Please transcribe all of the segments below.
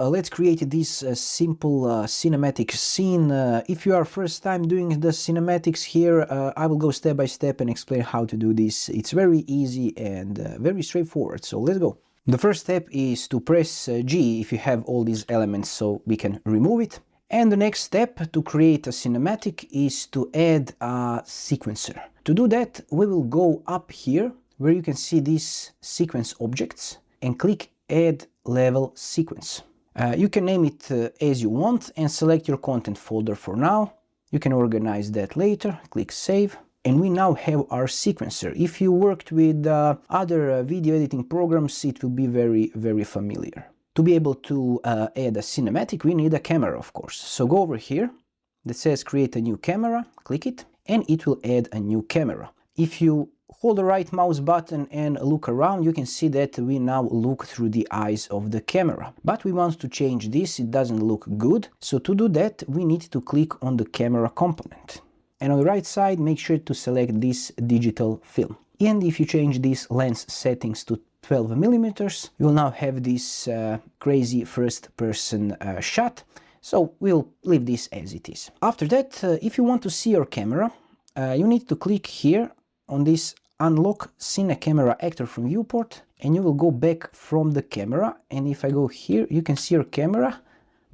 Let's create this simple cinematic scene. If you are first time doing the cinematics here, I will go step by step and explain how to do this. It's very easy and very straightforward, so let's go. The first step is to press G if you have all these elements so we can remove it. And the next step to create a cinematic is to add a sequencer. To do that, we will go up here where you can see these sequence objects and click Add Level Sequence. You can name it as you want and select your content folder for now. You can organize that later, click Save. And we now have our sequencer. If you worked with other video editing programs, it will be very familiar. To be able to add a cinematic, we need a camera, of course. So go over here, that says create a new camera, click it, and it will add a new camera. If you hold the right mouse button and look around, you can see that we now look through the eyes of the camera. But we want to change this, it doesn't look good. So to do that, we need to click on the camera component. And on the right side, make sure to select this digital film. And if you change these lens settings to 12 millimeters, you will now have this crazy first-person shot. So we'll leave this as it is. After that, if you want to see your camera, you need to click here on this Unlock Cine Camera Actor from Viewport, and you will go back from the camera. And if I go here, you can see your camera,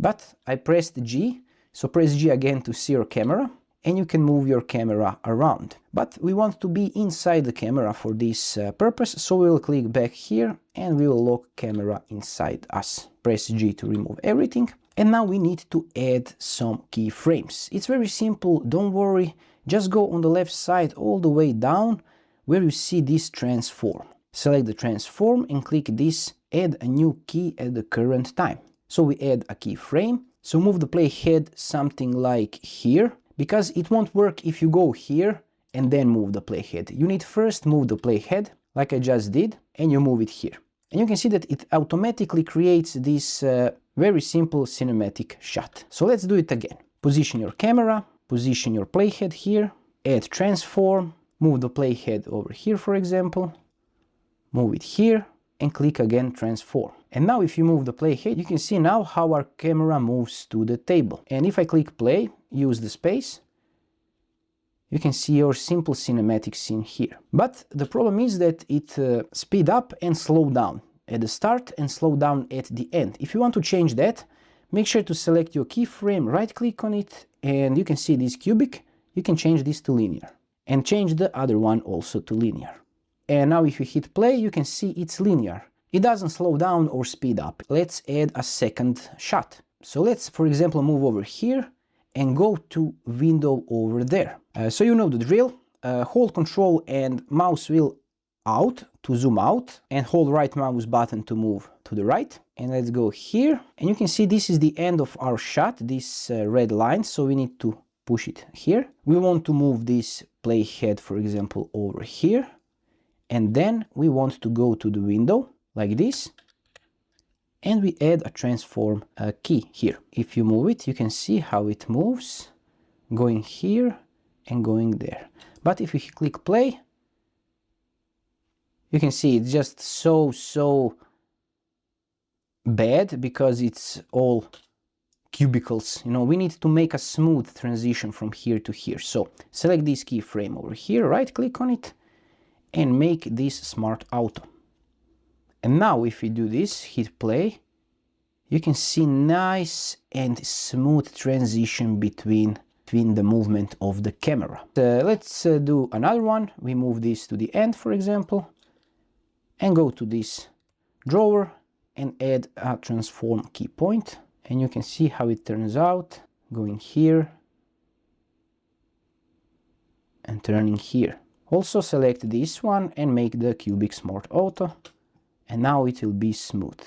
but I pressed G, so press G again to see your camera, and you can move your camera around. But we want to be inside the camera for this purpose, so we will click back here and we will lock camera inside us. Press G to remove everything. And now we need to add some keyframes. It's very simple, don't worry. Just go on the left side all the way down where you see this transform. Select the transform and click this add a new key at the current time. So we add a keyframe. So move the playhead something like here, because it won't work if you go here and then move the playhead. You need first move the playhead like I just did and you move it here. And you can see that it automatically creates this very simple cinematic shot. So let's do it again. Position your camera, position your playhead here, add transform, move the playhead over here for example, move it here and click again transform. And now if you move the playhead, you can see now how our camera moves to the table. And if I click play, use the space, you can see your simple cinematic scene here. But the problem is that it speed up and slow down at the start and slow down at the end. If you want to change that, make sure to select your keyframe, right click on it, and you can see this cubic. You can change this to linear and change the other one also to linear. And now if you hit play, you can see it's linear. It doesn't slow down or speed up. Let's add a second shot. So let's, for example, move over here and go to window over there. So you know the drill. Hold Control and mouse wheel out to zoom out and hold right mouse button to move to the right. And let's go here. And you can see this is the end of our shot, this red line. So we need to push it here. We want to move this playhead, for example, over here. And then we want to go to the window like this. And we add a transform key here. If you move it, you can see how it moves, going here and going there. But if you click play, you can see it's just so bad because it's all cubicles. You know, we need to make a smooth transition from here to here. So select this keyframe over here, right click on it and make this Smart Auto. And now if we do this, hit play, you can see nice and smooth transition between the movement of the camera. Let's do another one. We move this to the end, for example, and go to this drawer and add a transform key point. And you can see how it turns out, going here and turning here. Also select this one and make the cubic Smart Auto. And now it will be smooth.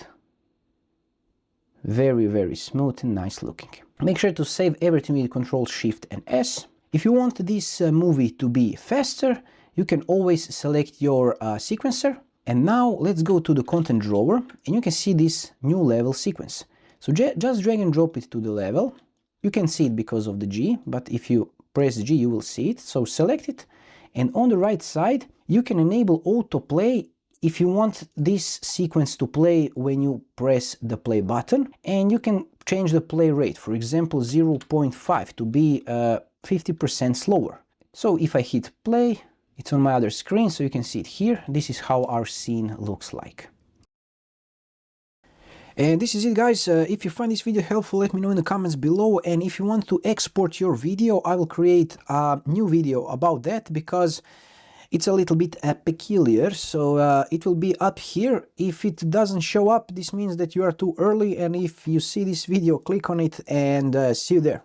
Very smooth and nice looking. Make sure to save everything with Ctrl Shift and S. If you want this movie to be faster, you can always select your sequencer. And now let's go to the content drawer and you can see this new level sequence. So just drag and drop it to the level. You can see it because of the G, but if you press G, you will see it. So select it. And on the right side, you can enable autoplay if you want this sequence to play when you press the play button, and you can change the play rate, for example 0.5 to be 50% slower. So if I hit play, it's on my other screen, so you can see it here. This is how our scene looks like. And this is it, guys. If you find this video helpful, let me know in the comments below, and if you want to export your video, I will create a new video about that, because it's a little bit peculiar, so it will be up here. If it doesn't show up, this means that you are too early, and if you see this video, click on it, and see you there.